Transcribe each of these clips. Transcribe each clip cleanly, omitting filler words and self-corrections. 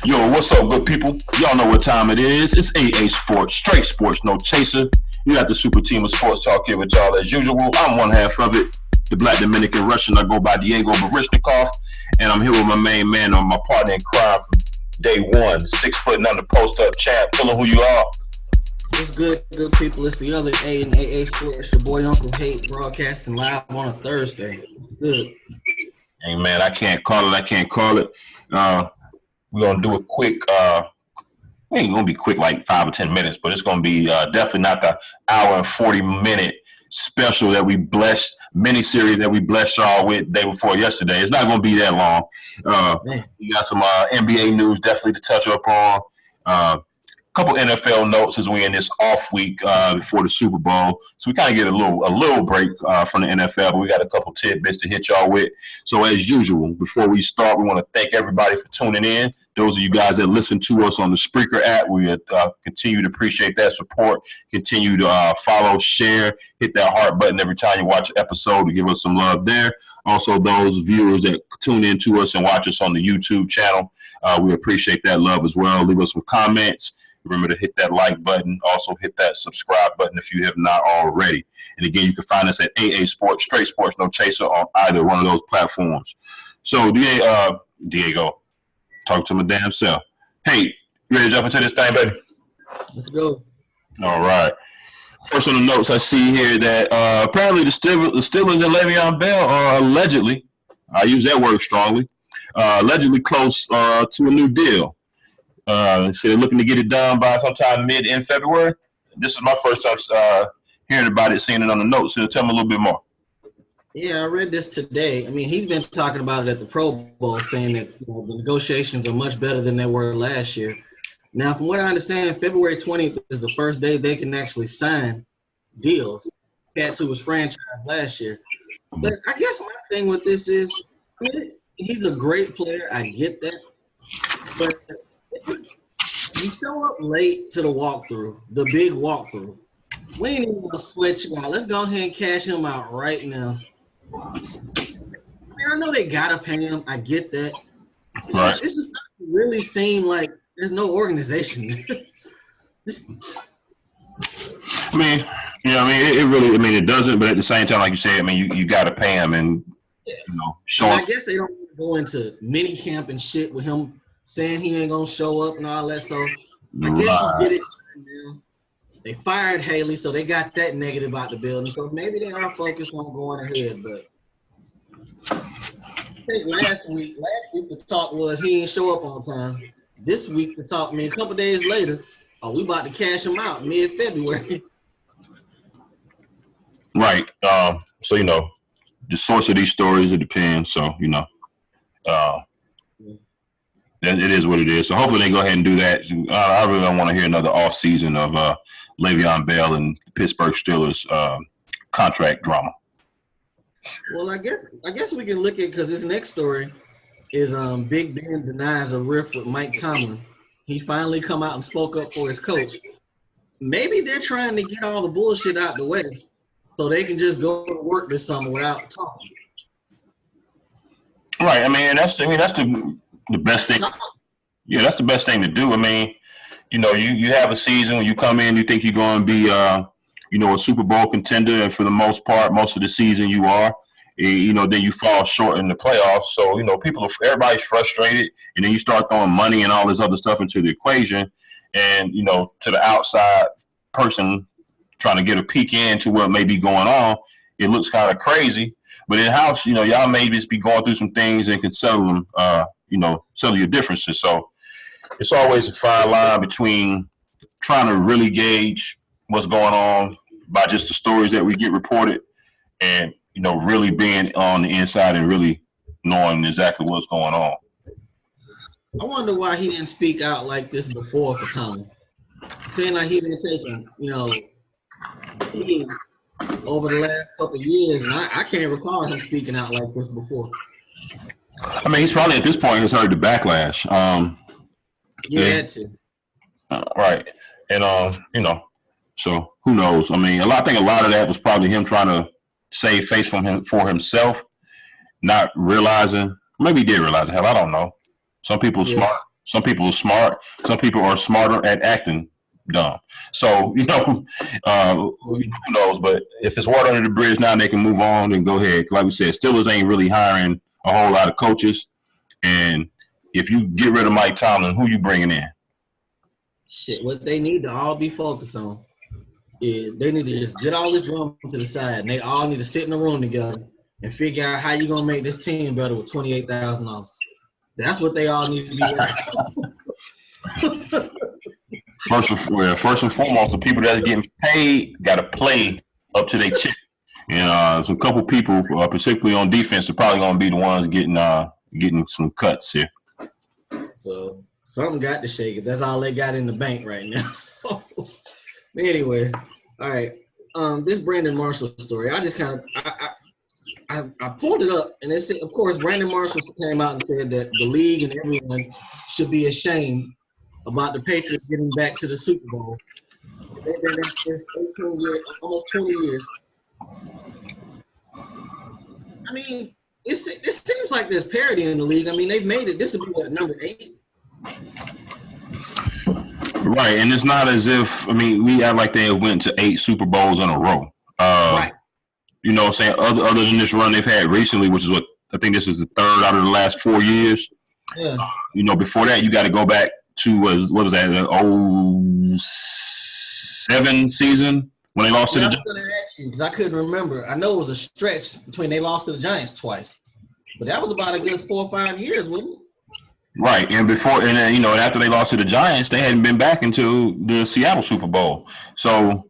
Yo, what's up, good people? Y'all know what time it is. It's AA Sports, straight sports, no chaser. You got the super team of sports talk here with y'all as usual. I'm one half of it, the Black Dominican Russian. I go by Diego Barishnikov, and I'm here with my main man, my partner in crime from day one, 6 foot and under post-up champ. Tell them who you are. What's good people? It's the other A and AA Sports. Your boy Uncle Hate broadcasting live on a Thursday. It's good. Hey, man, I can't call it. We're going to do a quick, we ain't going to be quick like 5 or 10 minutes, but it's going to be definitely not the hour and 40-minute special that we blessed, mini-series that we blessed y'all with day before yesterday. It's not going to be that long. We got some NBA news definitely to touch up on. A couple NFL notes as we in this off week before the Super Bowl. So we kind of get a little break from the NFL, but we got a couple tidbits to hit y'all with. So as usual, before we start, we want to thank everybody for tuning in. Those of you guys that listen to us on the Spreaker app, we continue to appreciate that support. Continue to follow, share, hit that heart button every time you watch an episode to give us some love there. Also, those viewers that tune in to us and watch us on the YouTube channel, we appreciate that love as well. Leave us some comments. Remember to hit that like button. Also, hit that subscribe button if you have not already. And again, you can find us at AA Sports, Straight Sports, No Chaser on either one of those platforms. So, Diego, talk to my damn self. Hey, you ready to jump into this thing, baby? Let's go. All right. First on the notes, I see here that apparently the Steelers and LeVeon Bell are allegedly, I use that word strongly, allegedly close to a new deal. So they're looking to get it done by sometime mid-in February. This is my first time hearing about it, seeing it on the notes. So tell me a little bit more. Yeah, I read this today. I mean, he's been talking about it at the Pro Bowl, saying that the negotiations are much better than they were last year. Now, from what I understand, February 20th is the first day they can actually sign deals. Cats who was franchised last year. But I guess my thing with this is, I mean, he's a great player. I get that. But you show up late to the walkthrough, the big walkthrough. We ain't even gonna sweat you out. Let's go ahead and cash him out right now. I mean, I know they gotta pay him. I get that. Right. It's just not really seem like there's no organization. I mean, it really, it doesn't. But at the same time, like you said, I mean, you got to pay him, and show him. I guess they don't want to go into mini camp and shit with him saying he ain't gonna show up and all that. So I guess you get it now. They fired Haley, so they got that negative out the building. So maybe they are focused on going ahead. But I think last week the talk was he ain't show up on time. This week the talk, a couple days later, we about to cash him out mid-February. Right. So the source of these stories, it depends. So it is what it is. So hopefully they go ahead and do that. I really don't want to hear another off season of Le'Veon Bell and Pittsburgh Steelers contract drama. Well, I guess we can look at, because this next story is Big Ben denies a rift with Mike Tomlin. He finally come out and spoke up for his coach. Maybe they're trying to get all the bullshit out the way so they can just go to work this summer without talking. Right. I mean, that's the best thing. Yeah, that's the best thing to do. I mean, you have a season when you come in, you think you're going to be, a Super Bowl contender, and for the most part, most of the season you are. Then you fall short in the playoffs. So, everybody's frustrated, and then you start throwing money and all this other stuff into the equation. And, to the outside person trying to get a peek into what may be going on, it looks kind of crazy. But in-house, y'all may just be going through some things and can settle them, settle your differences. So it's always a fine line between trying to really gauge what's going on by just the stories that we get reported and, really being on the inside and really knowing exactly what's going on. I wonder why he didn't speak out like this before for Tommy. Saying like he been taking, over the last couple of years, and I can't recall him speaking out like this before. I mean, he's probably at this point has heard the backlash. You had to. Right. And, so who knows? I mean, I think a lot of that was probably him trying to save face for himself. not realizing. Maybe he did realize it. Hell, I don't know. Some people are smart. Some people are smart. Some people are smarter at acting dumb. So, who knows? But if it's water under the bridge now, they can move on and go ahead. Like we said, Steelers ain't really hiring a whole lot of coaches. And if you get rid of Mike Tomlin, who you bringing in? Shit, what they need to all be focused on is they need to just get all this drama to the side. And they all need to sit in a room together and figure out how you're going to make this team better with $28,000. That's what they all need to be working. First and foremost, the people that are getting paid got to play up to their check. And some couple people, particularly on defense, are probably going to be the ones getting some cuts here. So something got to shake it. That's all they got in the bank right now. So anyway, all right. This Brandon Marshall story, I just kind of I pulled it up, and it said, of course, Brandon Marshall came out and said that the league and everyone should be ashamed about the Patriots getting back to the Super Bowl. They've been at this 18 years, almost 20 years. I mean, it seems like there's parity in the league. I mean, they've made it. This will be what, number 8? Right, and it's not as if, I mean, we act like they went to 8 Super Bowls in a row. Right. You know what I'm saying? Other than this run they've had recently, which is what I think this is the 3rd out of the last 4 years. Yeah. Before that, you got to go back to, what was that, the 07 season when they lost to the Giants? I was going to ask you because I couldn't remember. I know it was a stretch between they lost to the Giants twice. But that was about a good 4 or 5 years, wasn't it? Right, and after they lost to the Giants, they hadn't been back into the Seattle Super Bowl. So,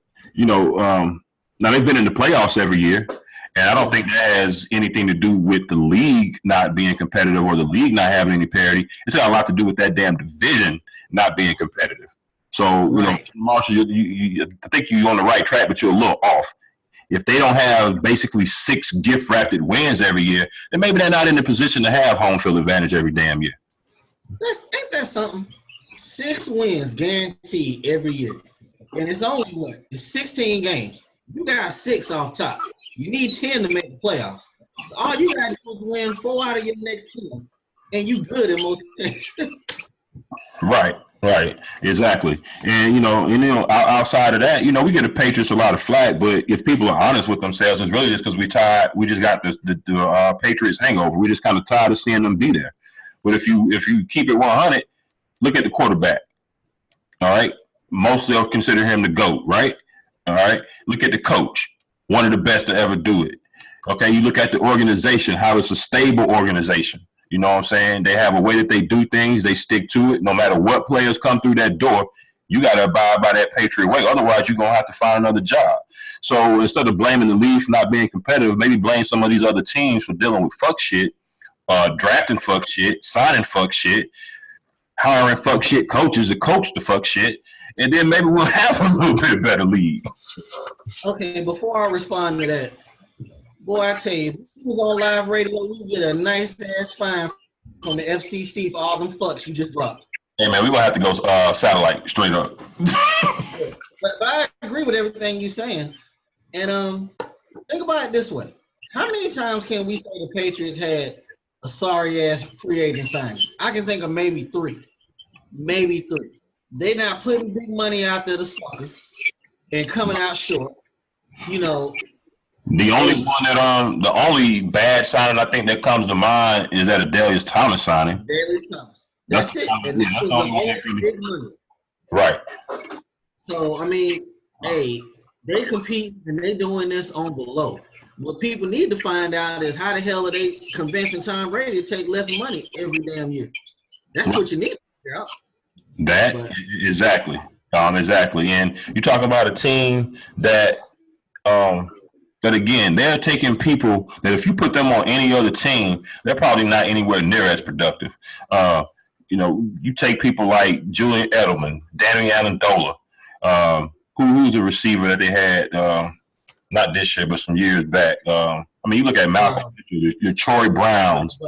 now they've been in the playoffs every year, and I don't think that has anything to do with the league not being competitive or the league not having any parity. It's got a lot to do with that damn division not being competitive. So, Marshall, I think you're on the right track, but you're a little off. If they don't have basically 6 gift-wrapped wins every year, then maybe they're not in the position to have home field advantage every damn year. Ain't that something? 6 wins guaranteed every year. And it's only what? It's 16 games. You got 6 off top. You need 10 to make the playoffs. So all you got to do is win 4 out of your next 10. And you good in most things. Right. Exactly. And, outside of that, we get the Patriots a lot of flack, but if people are honest with themselves, it's really just because we just got the Patriots hangover. We just kind of tired of seeing them be there. But if you keep it 100, look at the quarterback. All right. Most will consider him the GOAT, right? All right. Look at the coach, one of the best to ever do it. Okay. You look at the organization, how it's a stable organization. You know what I'm saying? They have a way that they do things. They stick to it. No matter what players come through that door, you got to abide by that Patriot way. Otherwise, you're going to have to find another job. So instead of blaming the league for not being competitive, maybe blame some of these other teams for dealing with fuck shit. Drafting fuck shit, signing fuck shit, hiring fuck shit coaches to coach the fuck shit, and then maybe we'll have a little bit better league. Okay, before I respond to that, boy, I tell you, if he was on live radio, we get a nice ass fine from the FCC for all them fucks you just dropped. Hey man, we're gonna have to go satellite straight up. but I agree with everything you're saying, and think about it this way: how many times can we say the Patriots had a sorry-ass free agent signing? I can think of maybe 3. They're not putting big money out there to suckers and coming out short. The only bad signing I think that comes to mind is that Adelius Thomas signing. Adelius Thomas. That's it. And this is the big money. Right. So, I mean, hey, they compete and they doing this on the low. What people need to find out is how the hell are they convincing Tom Brady to take less money every damn year? That's what you need to figure out. Exactly. Exactly. And you talk about a team that again, they're taking people that if you put them on any other team, they're probably not anywhere near as productive. You take people like Julian Edelman, Danny Amendola, who's a receiver that they had not this year, but some years back. You look at Malcolm, your Troy Browns,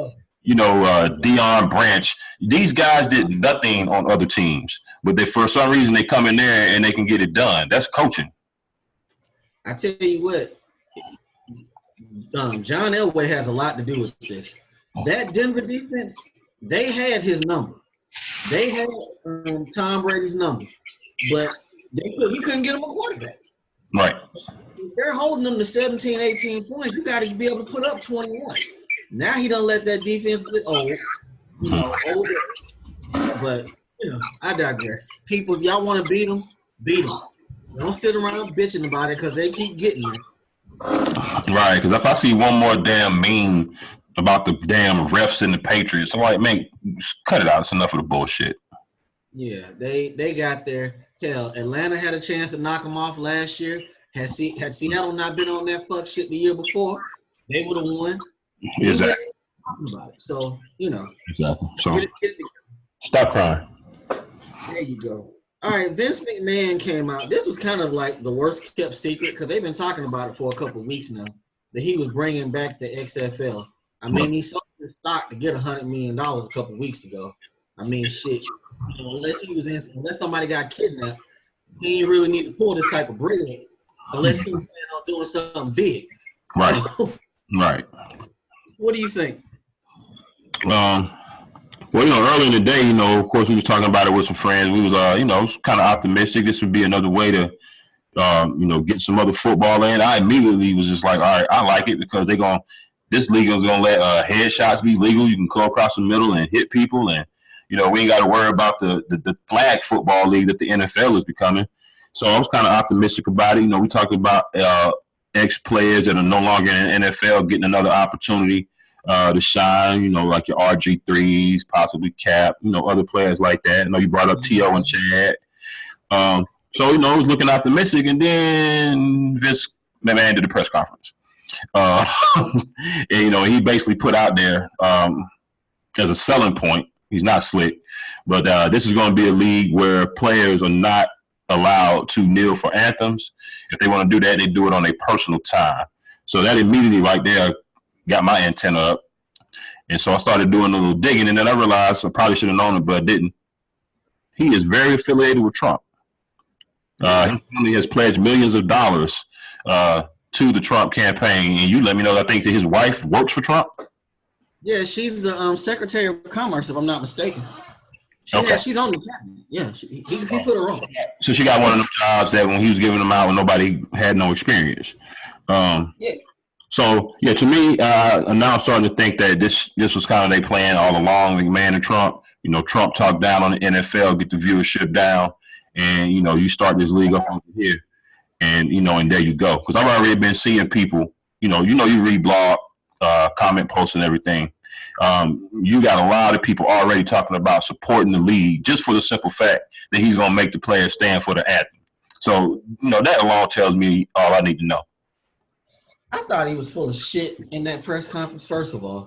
Deion Branch. These guys did nothing on other teams, but for some reason they come in there and they can get it done. That's coaching. I tell you what, John Elway has a lot to do with this. That Denver defense, they had his number. They had Tom Brady's number, but he couldn't get him a quarterback. Right. If they're holding them to 17, 18 points, you got to be able to put up 21. Now he don't let that defense get old, older. But, I digress. People, if y'all want to beat them, beat them. Don't sit around bitching about it because they keep getting it. Right, because if I see one more damn meme about the damn refs and the Patriots, I'm like, man, cut it out. It's enough of the bullshit. Yeah, they got there. Hell, Atlanta had a chance to knock them off last year. Had Seattle not been on that fuck shit the year before, they would have won. Exactly. About it. So, Exactly. So, stop crying. There you go. All right, Vince McMahon came out. This was kind of like the worst kept secret because they've been talking about it for a couple of weeks now, that he was bringing back the XFL. I mean, he sold his stock to get $100 million a couple of weeks ago. I mean, shit. Unless somebody got kidnapped, he didn't really need to pull this type of bread unless he was planning on doing something big. Right. Right. What do you think? Well, early in the day, of course, we was talking about it with some friends. We was, kind of optimistic. This would be another way to, get some other football in. I immediately was just like, all right, I like it because this league is going to let headshots be legal. You can go across the middle and hit people. And, we ain't got to worry about the flag football league that the NFL is becoming. So I was kind of optimistic about it. We talked about ex-players that are no longer in the NFL getting another opportunity to shine, like your RG3s, possibly Cap, other players like that. I know you brought up T.O. and Chad. So, I was looking optimistic, and then Vince McMahon did the press conference. And, he basically put out there as a selling point, he's not slick, but this is going to be a league where players are not allowed to kneel for anthems. If they want to do that, they do it on their personal time. So that immediately right there got my antenna up. And so I started doing a little digging, and then I realized I probably should have known it, but I didn't. He is very affiliated with Trump. His family has pledged millions of dollars to the Trump campaign. And you let me know, I think that his wife works for Trump. Yeah, she's the Secretary of Commerce, if I'm not mistaken. She's on the cabinet. Yeah, he put her on. So she got one of them jobs that when he was giving them out, when nobody had no experience. Yeah. So, to me, now I'm starting to think that this was kind of their plan all along, McMahon and Trump. Trump talked down on the NFL, get the viewership down, and, you start this league up over here, and, and there you go. Because I've already been seeing people, you read blog, comment posts and everything. You got a lot of people already talking about supporting the league just for the simple fact that he's going to make the players stand for the anthem. So, that alone tells me all I need to know. I thought he was full of shit in that press conference, first of all,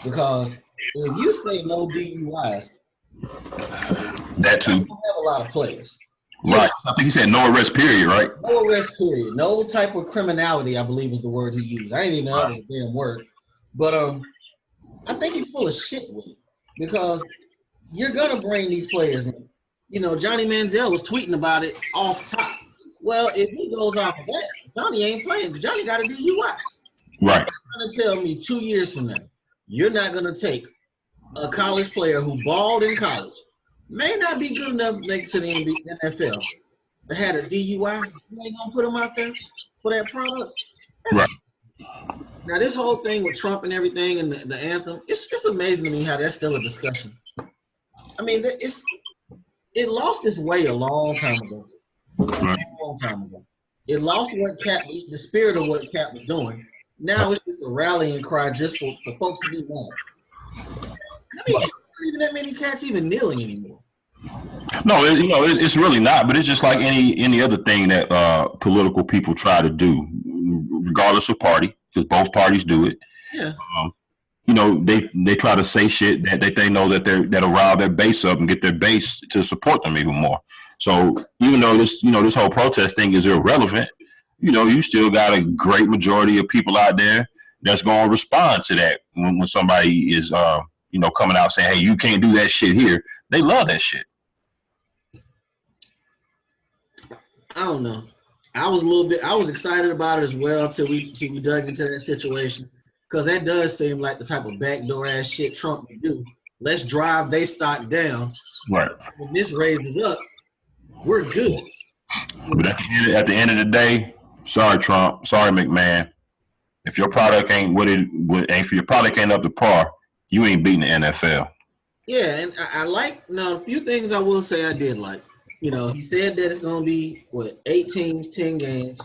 because if you say no DUIs, that too. You don't have a lot of players. Right. I think he said no arrest period, right? No arrest period. No type of criminality, I believe is the word he used. I ain't even know that damn word. But I think he's full of shit with it because you're going to bring these players in. Johnny Manziel was tweeting about it off top. Well, if he goes off of that, Johnny ain't playing because Johnny got a DUI. Right. You're going to tell me 2 years from now, you're not going to take a college player who balled in college, may not be good enough to make it to the NFL, but had a DUI, you ain't going to put him out there for that product? Right. Now, this whole thing with Trump and everything and the anthem, it's amazing to me how that's still a discussion. I mean, it lost its way a long time ago. It lost the spirit of what Cap was doing. Now it's just a rallying cry just for folks to be mad. I mean, not even that many cats even kneeling anymore. No, it's really not. But it's just like any other thing that political people try to do, regardless of party, because both parties do it. Yeah. They try to say shit that they know that'll rile their base up and get their base to support them even more. So even though this whole protest thing is irrelevant, you still got a great majority of people out there that's going to respond to that when somebody is, coming out saying, hey, you can't do that shit here. They love that shit. I don't know. I was excited about it as well till we dug into that situation, because that does seem like the type of backdoor ass shit Trump would do. Let's drive they stock down. Right. When this raises up, we're good. But at the end of the day, sorry Trump, sorry McMahon. If your product ain't if your product ain't up to par, you ain't beating the NFL. Yeah, and I like a few things I will say I did like. He said that it's gonna be 8 teams, 10 games.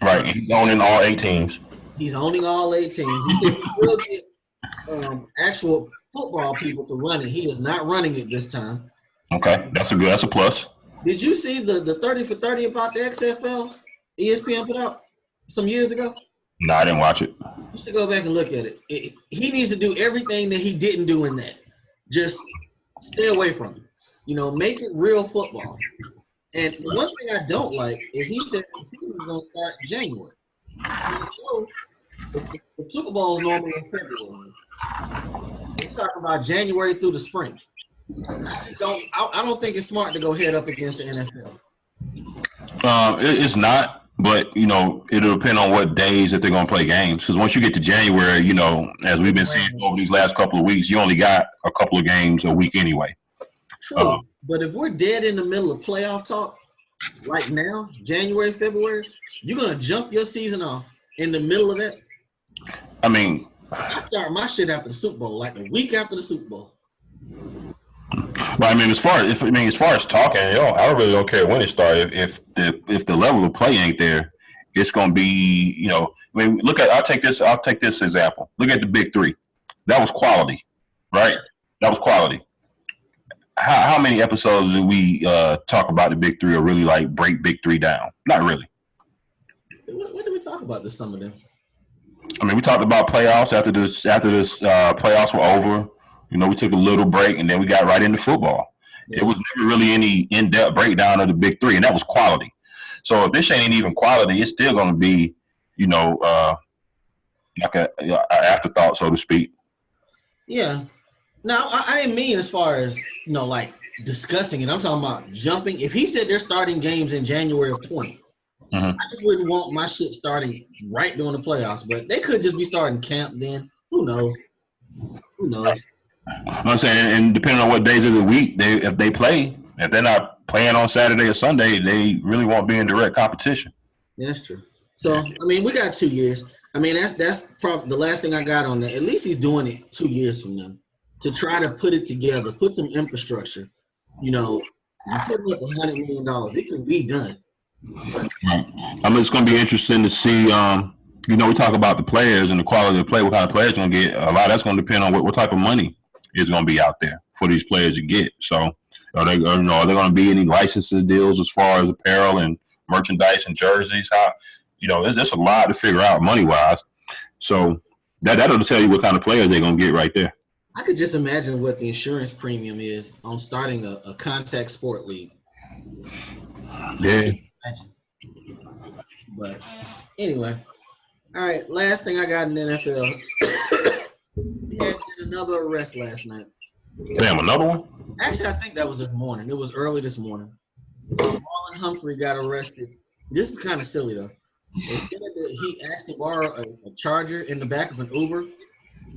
Right, he's owning all 8 teams. He's owning all 8 teams. He said he will get actual football people to run it. He is not running it this time. Okay, that's a plus. Did you see the 30 for 30 about the XFL ESPN put out some years ago? No, I didn't watch it. You should go back and look at it. He needs to do everything that he didn't do in that. Just stay away from it. Make it real football. And one thing I don't like is he said the season is going to start in January. So, the Super Bowl is normally in February. They talk about January through the spring. I don't think it's smart to go head up against the NFL. It's not. But, it'll depend on what days that they're going to play games. Because once you get to January, as we've been seeing over these last couple of weeks, you only got a couple of games a week anyway. True. But if we're dead in the middle of playoff talk, like now, January, February, you're going to jump your season off in the middle of that? I mean, I start my shit after the Super Bowl, like a week after the Super Bowl. But I mean, as far as talking, I really don't care when it starts. If the level of play ain't there, it's gonna be, I'll take this example. Look at the Big Three. That was quality, right? That was quality. How many episodes do we talk about the Big Three or really like break Big Three down? Not really. When did we talk about this? Some of them. I mean, we talked about playoffs after this playoffs were over. We took a little break, and then we got right into football. Yeah. It was never really any in-depth breakdown of the Big Three, and that was quality. So if this ain't even quality, it's still going to be, like an afterthought, so to speak. Yeah. Now, I didn't mean as far as, like discussing it. I'm talking about jumping. If he said they're starting games in January of 20, I just wouldn't want my shit starting right during the playoffs. But they could just be starting camp then. Who knows? I'm saying, and depending on what days of the week if they're not playing on Saturday or Sunday, they really won't be in direct competition. That's true. So, I mean, we got 2 years. I mean, that's probably the last thing I got on that. At least he's doing it 2 years from now to try to put it together, put some infrastructure. You're putting up $100 million. It can be done. I mean, it's going to be interesting to see. We talk about the players and the quality of play. What kind of players going to get? A lot of that's going to depend on what type of money is going to be out there for these players to get. So, are there going to be any licensing deals as far as apparel and merchandise and jerseys? There's a lot to figure out money wise. So that'll tell you what kind of players they're going to get right there. I could just imagine what the insurance premium is on starting a contact sport league. Yeah. But anyway, all right. Last thing I got in the NFL. We had another arrest last night. Damn, another one? Actually, I think that was this morning. It was early this morning. Marlon Humphrey got arrested. This is kind of silly though. They said that he asked to borrow a charger in the back of an Uber,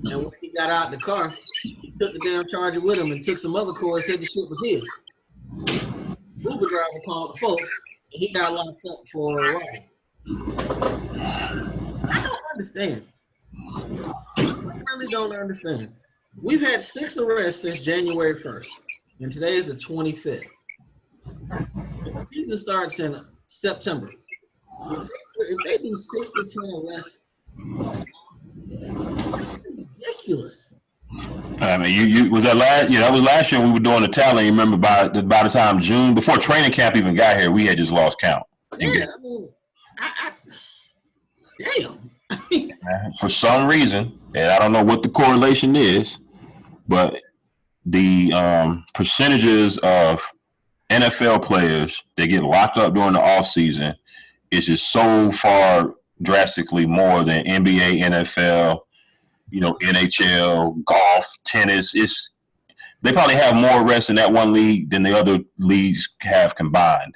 and when he got out the car, he took the damn charger with him and took some other cord and said the shit was his. Uber driver called the folks, and he got locked up for a ride. I don't understand. I really don't understand. We've had 6 arrests since January 1st, and today is the 25th. The season starts in September. If they do 6 to 10 arrests, that's ridiculous. I mean, you was that last? Yeah, that was last year. We were doing the tally. You remember by the time June, before training camp even got here, we had just lost count. Yeah, I mean, damn. For some reason, and I don't know what the correlation is, but the percentages of NFL players that get locked up during the offseason is just so far drastically more than NBA, NFL, NHL, golf, tennis. They probably have more arrests in that one league than the other leagues have combined.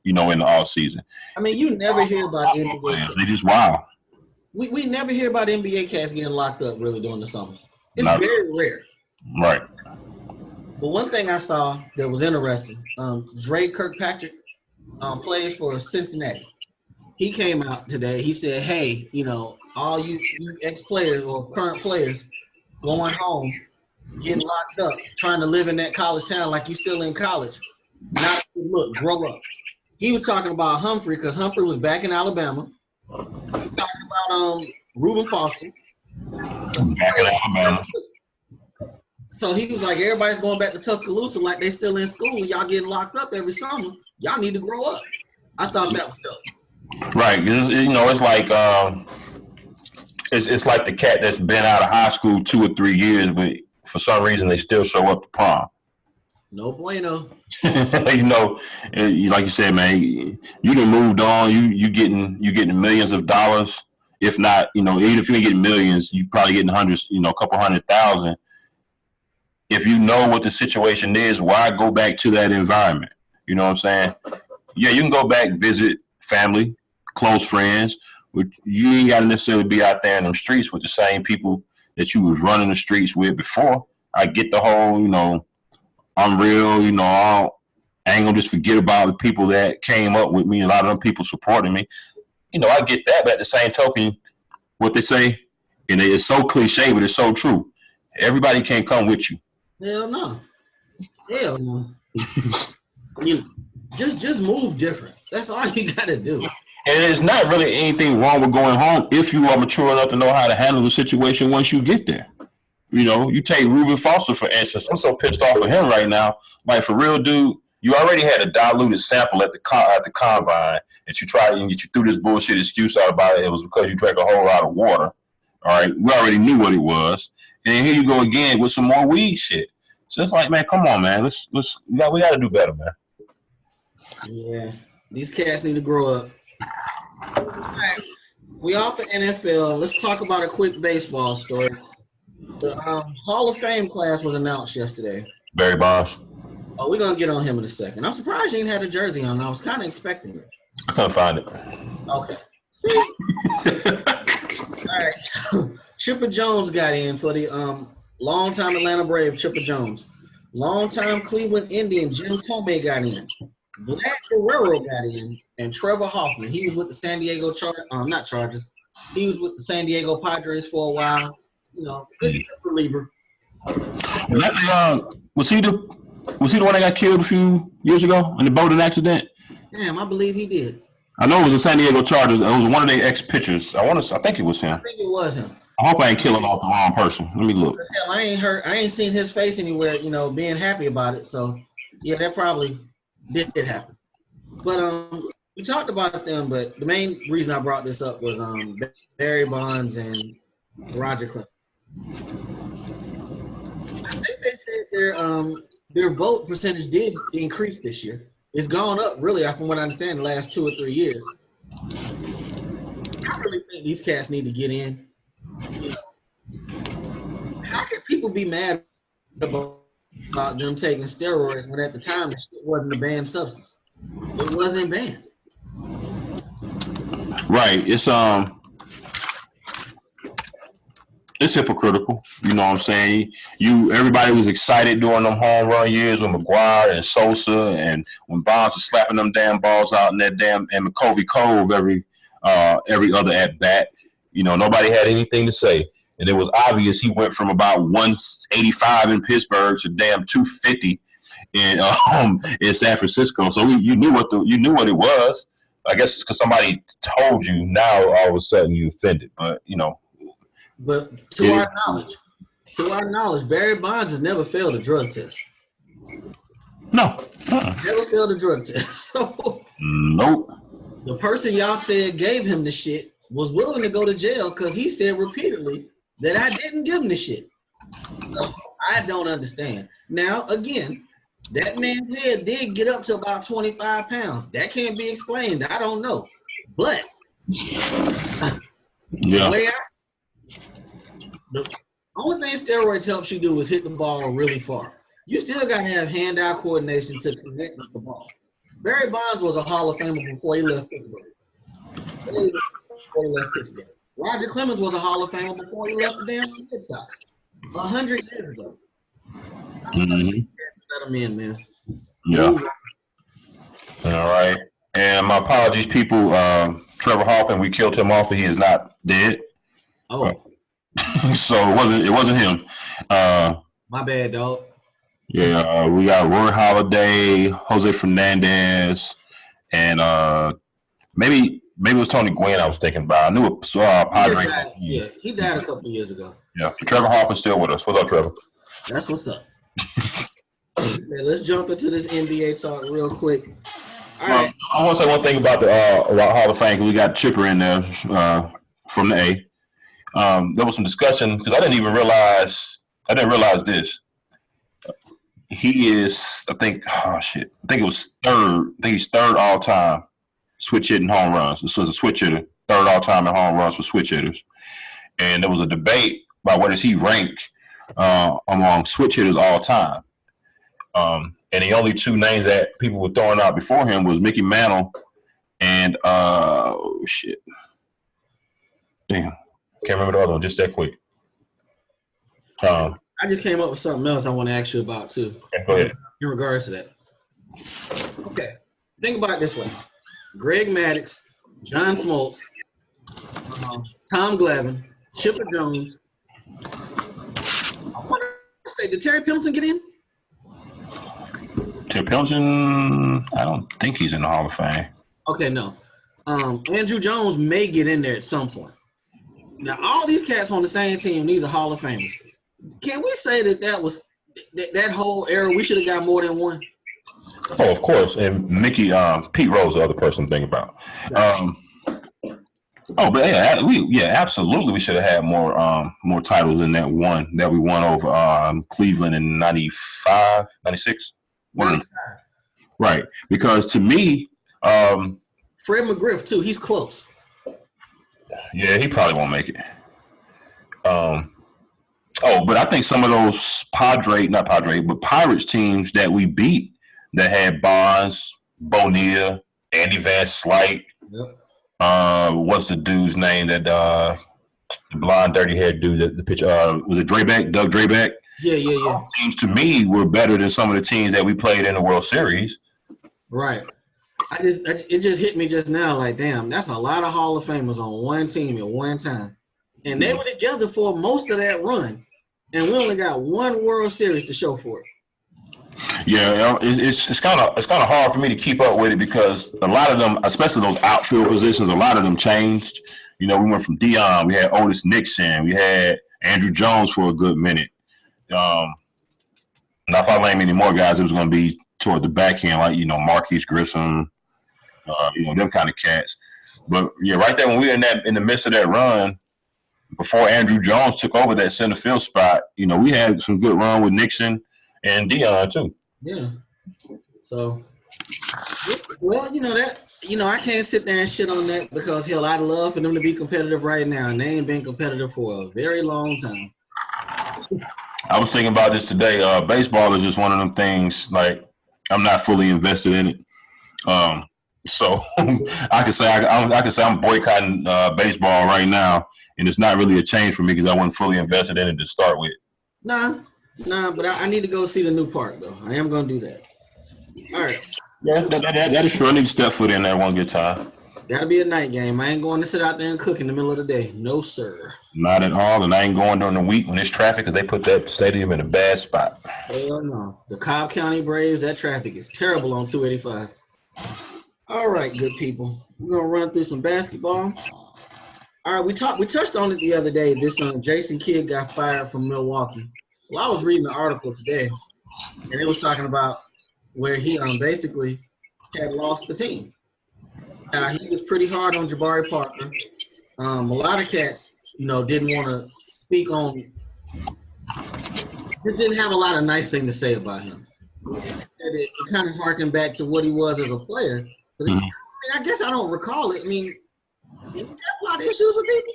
in the off season. I mean, you never hear about NBA. They just wild. We never hear about NBA cats getting locked up really during the summers. It's very rare. Right. But one thing I saw that was interesting, Dre Kirkpatrick plays for Cincinnati. He came out today. He said, hey, all you ex-players or current players going home, getting locked up, trying to live in that college town like you still in college. Not look, grow up. He was talking about Humphrey because Humphrey was back in Alabama. He was talking about Reuben Foster. Back in Alabama. So he was like, everybody's going back to Tuscaloosa like they still in school and y'all getting locked up every summer. Y'all need to grow up. I thought that was dope. Right. It's like it's like the cat that's been out of high school 2 or 3 years, but for some reason they still show up to prom. No bueno. Like you said, man, you done moved on. You getting millions of dollars. If not, even if you ain't getting millions, you probably getting hundreds, a couple 100,000. If you know what the situation is, why go back to that environment? You know what I'm saying? Yeah, you can go back, visit family, close friends, but you ain't got to necessarily be out there in them streets with the same people that you was running the streets with before. I get the whole, I'm real, I ain't gonna just forget about the people that came up with me. A lot of them people supporting me. I get that, but at the same token, what they say, and it's so cliche, but it's so true. Everybody can't come with you. Hell no. Just move different. That's all you gotta do. And it's not really anything wrong with going home if you are mature enough to know how to handle the situation once you get there. You take Reuben Foster, for instance. I'm so pissed off at him right now. Like, for real, dude, you already had a diluted sample at the combine that you tried and you threw this bullshit excuse out about it. It was because you drank a whole lot of water. All right? We already knew what it was. And then here you go again with some more weed shit. So it's like, man, come on, man. We got to do better, man. Yeah. These cats need to grow up. All right. We off of NFL. Let's talk about a quick baseball story. The Hall of Fame class was announced yesterday. Barry Bonds. Oh, we're going to get on him in a second. I'm surprised you ain't had a jersey on. I was kind of expecting it. I couldn't find it. Okay. See? All right. Chipper Jones got in for the longtime Atlanta Brave, Chipper Jones. Longtime Cleveland Indian, Jim Tomei got in. Vlad Guerrero got in. And Trevor Hoffman. He was with the San Diego Chargers. He was with the San Diego Padres for a while. Good reliever. Was he the one that got killed a few years ago in the boating accident? Damn, I believe he did. I know it was the San Diego Chargers. It was one of their ex-pitchers. I think it was him. I think it was him. I hope I ain't killing off the wrong person. Let me look. Hell, I ain't seen his face anywhere, being happy about it. So, yeah, that probably did happen. But we talked about them, but the main reason I brought this up was Barry Bonds and Roger Clemens. I think they said their vote percentage did increase this year. It's gone up, really, from what I understand, the last 2 or 3 years. I really think these cats need to get in. How can people be mad about them taking steroids when at the time it wasn't a banned substance? It wasn't banned. Right. It's hypocritical. You know what I'm saying? Everybody was excited during them home run years with McGuire and Sosa, and when Bonds was slapping them damn balls out in that damn and McCovey Cove every other at bat. Nobody had anything to say, and it was obvious he went from about 185 in Pittsburgh to damn 250 in San Francisco. So you knew what it was. I guess it's because somebody told you. Now all of a sudden you offended, but But to our knowledge, Barry Bonds has never failed a drug test. No. Never failed a drug test. So nope. The person y'all said gave him the shit was willing to go to jail because he said repeatedly that I didn't give him the shit. So I don't understand. Now, again, that man's head did get up to about 25 pounds. That can't be explained. I don't know. But the only thing steroids helps you do is hit the ball really far. You still got to have hand-eye coordination to connect with the ball. Barry Bonds was a Hall of Famer before he left Pittsburgh. Roger Clemens was a Hall of Famer before he left the damn Red Sox 100 years ago. Mm-hmm. Let him in, man. Yeah. All right. And my apologies, people. Trevor Hoffman, we killed him off, but he is not dead. Oh. So it wasn't him. My bad, dog. Yeah, we got Roy Halladay, Jose Fernandez, and maybe it was Tony Gwynn I was thinking about. I knew it was Padre. Yeah, he died a couple of years ago. Yeah, Trevor Hoffman's still with us. What's up, Trevor? That's what's up. Okay, let's jump into this NBA talk real quick. All right. I want to say one thing about the Hall of Fame because we got Chipper in there from the A. There was some discussion because I didn't realize this. He is, I think it was third. I think he's third all time switch hitting home runs. This was a switch hitter, third all time in home runs for switch hitters. And there was a debate about where does he rank among switch hitters all time. And the only two names that people were throwing out before him was Mickey Mantle and damn, can't remember the other one just that quick. I just came up with something else I want to ask you about too. Okay, go ahead. In regards to that. Okay, think about it this way: Greg Maddux, John Smoltz, Tom Glavine, Chipper Jones. I want to say, did Terry Pendleton get in? Terry Pendleton, I don't think he's in the Hall of Fame. Okay, no. Andrew Jones may get in there at some point. Now, all these cats on the same team, these are Hall of Famers. Can we say that was that whole era? We should have got more than one. Oh, of course. And Pete Rose, the other person to think about. Absolutely. We should have had more titles than that one that we won over Cleveland in 95, 96. 95. Right. Because to me, Fred McGriff too. He's close. Yeah, he probably won't make it. But I think some of those Pirates teams that we beat that had Bonds, Bonilla, Andy Van Slyke. Yep. What's the dude's name that the blonde, dirty-haired dude that the pitcher was it Drayback? Doug Drayback? Yeah. Teams to me were better than some of the teams that we played in the World Series. Right. It just hit me just now. Like, damn, that's a lot of Hall of Famers on one team at one time, and they were together for most of that run, and we only got one World Series to show for it. Yeah, it's kind of hard for me to keep up with it because a lot of them, especially those outfield positions, a lot of them changed. You know, we went from Dion, we had Otis Nixon, we had Andrew Jones for a good minute. Now, if I name any more guys, it was going to be toward the back end, like Marquise Grissom, them kind of cats. But yeah, right there when we were in the midst of that run, before Andrew Jones took over that center field spot, we had some good run with Nixon and Dion too. Yeah. So, well, I can't sit there and shit on that because hell, I'd love for them to be competitive right now, and they ain't been competitive for a very long time. I was thinking about this today. Baseball is just one of them things. Like, I'm not fully invested in it. So I can say I'm boycotting baseball right now, and it's not really a change for me because I wasn't fully invested in it to start with. Nah, but I need to go see the new park though. I am gonna do that. All right. Yeah, that is true. I need to step foot in there one good time. Gotta be a night game. I ain't going to sit out there and cook in the middle of the day. No, sir. Not at all, and I ain't going during the week when there's traffic because they put that stadium in a bad spot. Hell no. The Cobb County Braves, that traffic is terrible on 285. All right, good people. We're gonna run through some basketball. All right, we touched on it the other day. This Jason Kidd got fired from Milwaukee. Well, I was reading the article today, and it was talking about where he basically had lost the team. He was pretty hard on Jabari Parker. A lot of cats, didn't want to speak on. Just didn't have a lot of nice things to say about him. It kind of harkened back to what he was as a player. But I guess I don't recall it. I mean, you have a lot of issues with people.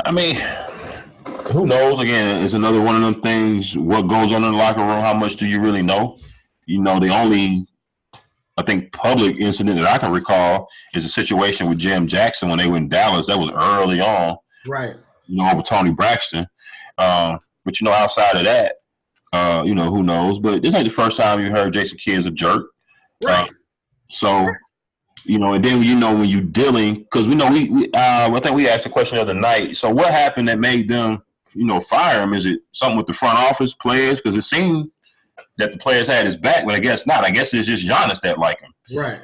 I mean, who knows? Again, it's another one of them things. What goes on in the locker room? How much do you really know? The only I think public incident that I can recall is a situation with Jim Jackson when they were in Dallas. That was early on, right? Over Tony Braxton. But outside of that, who knows? But this ain't the first time you heard Jason Kidd's a jerk, right? So. And then when you dealing, because I think we asked the question the other night. So what happened that made them, fire him? Is it something with the front office players? Because it seemed that the players had his back, but I guess not. I guess it's just Giannis that like him, right?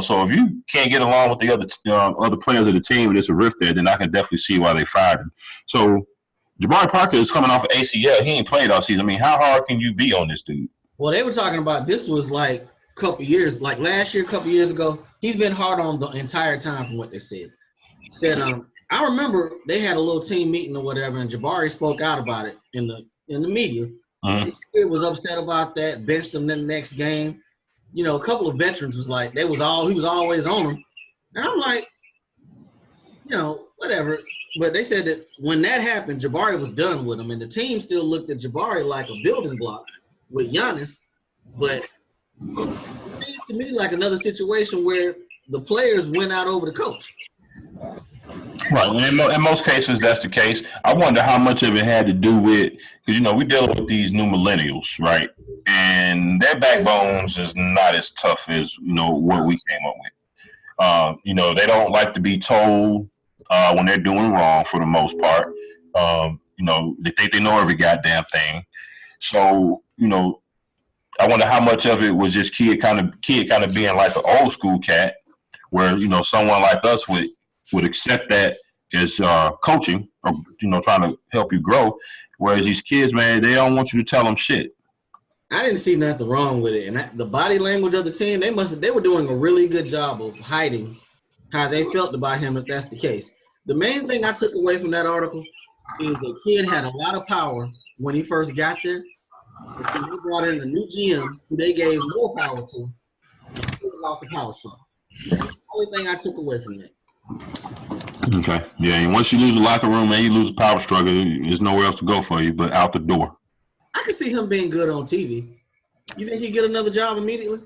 So if you can't get along with the other players of the team, and there's a rift there, then I can definitely see why they fired him. So Jabari Parker is coming off of ACL. He ain't played all season. I mean, how hard can you be on this dude? Well, they were talking about this was like couple years, like last year, a couple years ago, he's been hard on the entire time from what they said. I remember they had a little team meeting or whatever, and Jabari spoke out about it in the media. He was upset about that, benched him in the next game. A couple of veterans was like, he was always on him. And I'm like, whatever. But they said that when that happened, Jabari was done with him, and the team still looked at Jabari like a building block with Giannis, but it seems to me like another situation where the players went out over the coach. Right. In most cases, that's the case. I wonder how much of it had to do with, because, we're dealing with these new millennials, right? And their backbones is not as tough as, what we came up with. They don't like to be told when they're doing wrong for the most part. They think they know every goddamn thing. So, I wonder how much of it was just kid kind of being like an old school cat, where someone like us would accept that as coaching or trying to help you grow, whereas these kids, man, they don't want you to tell them shit. I didn't see nothing wrong with it, and the body language of the team, they were doing a really good job of hiding how they felt about him. If that's the case, the main thing I took away from that article is the kid had a lot of power when he first got there. They brought in a new GM who they gave more power to. He lost the power struggle. That's the only thing I took away from that. Okay. Yeah, and once you lose the locker room, man, you lose the power struggle. There's nowhere else to go for you but out the door. I can see him being good on TV. You think he'd get another job immediately?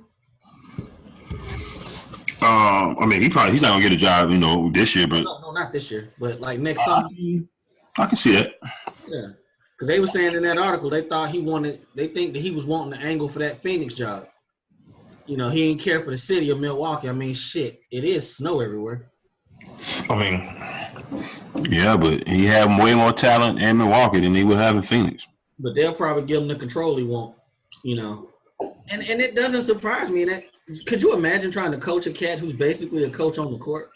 He's not gonna get a job, this year, but no, not this year, but like next summer. I can see that. Yeah. Because they were saying in that article, they think that he was wanting the angle for that Phoenix job. He didn't care for the city of Milwaukee. I mean, shit, it is snow everywhere. Yeah, but he had way more talent in Milwaukee than he would have in Phoenix. But they'll probably give him the control he wants, And it doesn't surprise me. Could you imagine trying to coach a cat who's basically a coach on the court?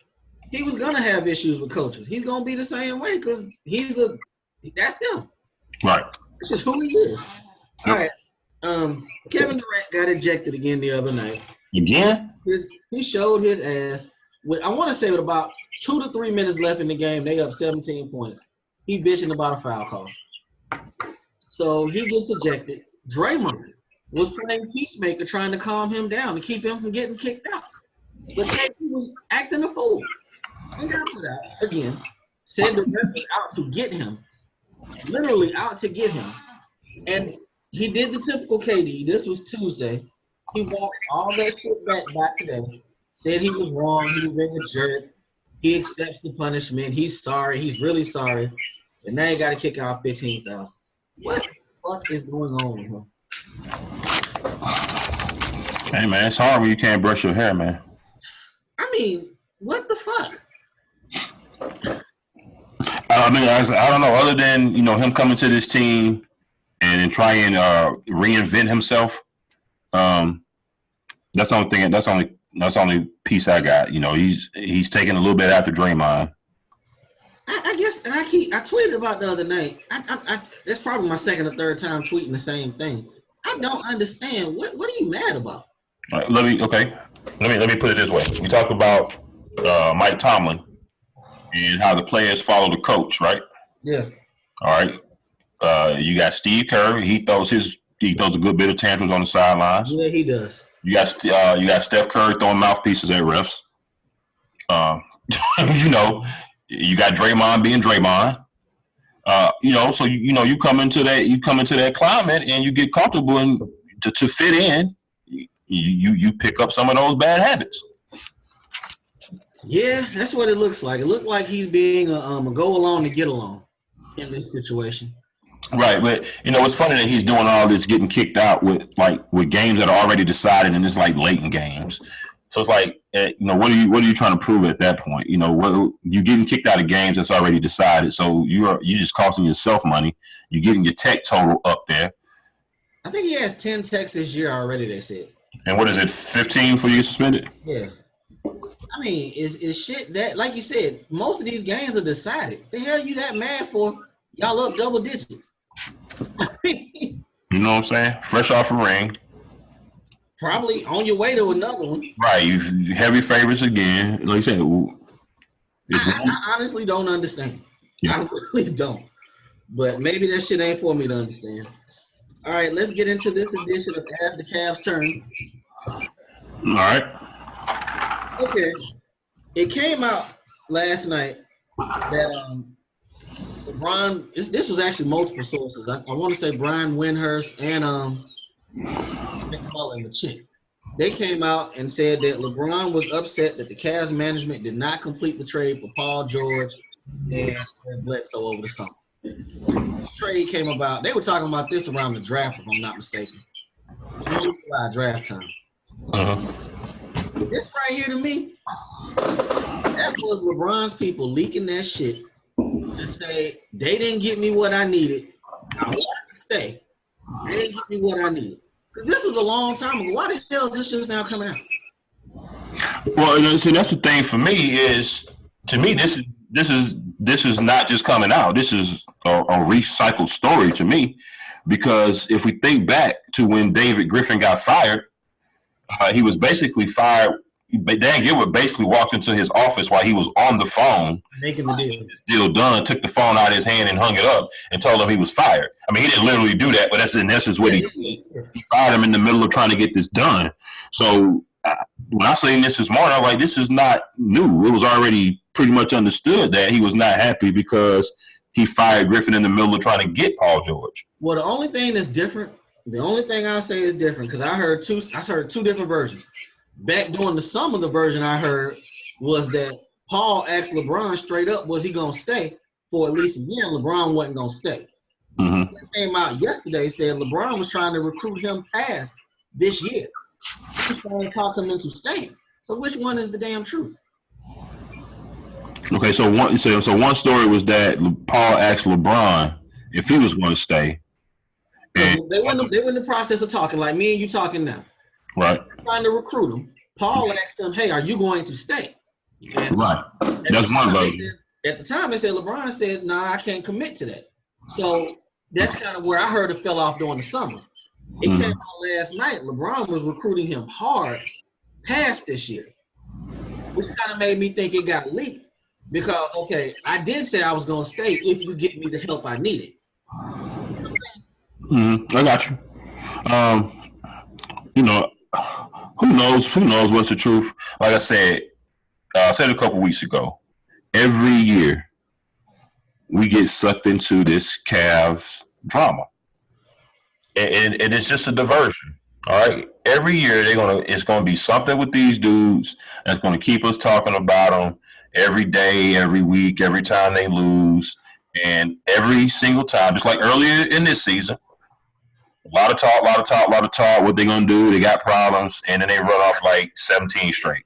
He was going to have issues with coaches. He's going to be the same way because that's him. Right. That's just who he is. All right. Kevin Durant got ejected again the other night. Again? He showed his ass. I want to say with about 2 to 3 minutes left in the game, they up 17 points. He bitching about a foul call. So he gets ejected. Draymond was playing peacemaker, trying to calm him down to keep him from getting kicked out. But he was acting a fool. And after that, again, said the ref was out to get him. Literally out to get him. And he did the typical KD. This was Tuesday. He walked all that shit back today. Said he was wrong. He was being a jerk. He accepts the punishment. He's sorry. He's really sorry. And now you got to kick out 15,000. What the fuck is going on with him? Hey, man, it's hard when you can't brush your hair, man. I mean, what the fuck? I don't know. Other than, him coming to this team and trying to reinvent himself, that's the only thing. That's the only piece I got. He's taking a little bit after Draymond. I guess, and I tweeted about the other night. That's probably my second or third time tweeting the same thing. I don't understand. What are you mad about? All right, let me put it this way. We talk about Mike Tomlin and how the players follow the coach, right? Yeah. All right. You got Steve Kerr. He throws a good bit of tantrums on the sidelines. Yeah, he does. You got Steph Curry throwing mouthpieces at refs. You got Draymond being Draymond. So you come into that climate and you get comfortable and to fit in. you pick up some of those bad habits. Yeah, that's what it looks like. It looked like he's being a go along to get along in this situation. Right, but it's funny that he's doing all this, getting kicked out with games that are already decided, and it's like late in games. So it's like, what are you trying to prove at that point? You're getting kicked out of games that's already decided. So you're just costing yourself money. You're getting your tech total up there. I think he has 10 techs this year already. They said. And what is it? 15 for you suspended? Yeah. I mean, is shit that, like you said, most of these games are decided. The hell you that mad for? Y'all up double digits. You know what I'm saying? Fresh off a ring. Probably on your way to another one. Right. You heavy favorites again. Like you said. I honestly don't understand. Yeah. I really don't. But maybe that shit ain't for me to understand. All right, let's get into this edition of As the Cavs Turn. All right. Okay. It came out last night that LeBron, this was actually multiple sources. I want to say Brian Windhurst and McMahon, the chick. They came out and said that LeBron was upset that the Cavs management did not complete the trade for Paul George and Bledsoe over the summer. This trade came about. They were talking about this around the draft, if I'm not mistaken. July draft time. This right here to me, that was LeBron's people leaking that shit to say they didn't get me what I needed. I wanted to stay. They didn't get me what I needed. Because this was a long time ago. Why the hell is this just now coming out? Well, see, that's the thing for me is, to me, this is not just coming out. This is a recycled story to me, because if we think back to when David Griffin got fired, he was basically fired. Dan Gilbert basically walked into his office while he was on the phone, making the deal. This deal done, took the phone out of his hand and hung it up and told him he was fired. I mean, he didn't literally do that, but that's in essence what he did. He fired him in the middle of trying to get this done. So when I say this morning, I'm like, this is not new. It was already pretty much understood that he was not happy because he fired Griffin in the middle of trying to get Paul George. Well, the only thing that's different, the only thing I say is different, because I heard two different versions. Back during the summer, the version I heard was that Paul asked LeBron straight up, was he going to stay for at least a year, and LeBron wasn't going to stay. It came out yesterday, said LeBron was trying to recruit him past this year. He was trying to talk him into staying. So which one is the damn truth? Okay, so one story was that Paul asked LeBron if he was going to stay. And they were in the process of talking, like me and you talking now. Right. Trying to recruit him. Paul asked him, hey, are you going to stay? And right. That's one version. At the time, they said, LeBron said, nah, I can't commit to that. So that's kind of where I heard it fell off during the summer. It came out last night. LeBron was recruiting him hard past this year, which kind of made me think it got leaked. Because, okay, I did say I was going to stay if you get me the help I needed. I got you. Who knows what's the truth? Like I said a couple weeks ago, every year we get sucked into this Cavs drama. And it's just a diversion. All right. Every year it's gonna be something with these dudes that's gonna keep us talking about them every day, every week, every time they lose. And every single time, just like earlier in this season, a lot of talk, what they going to do, they got problems, and then they run off like 17 straight.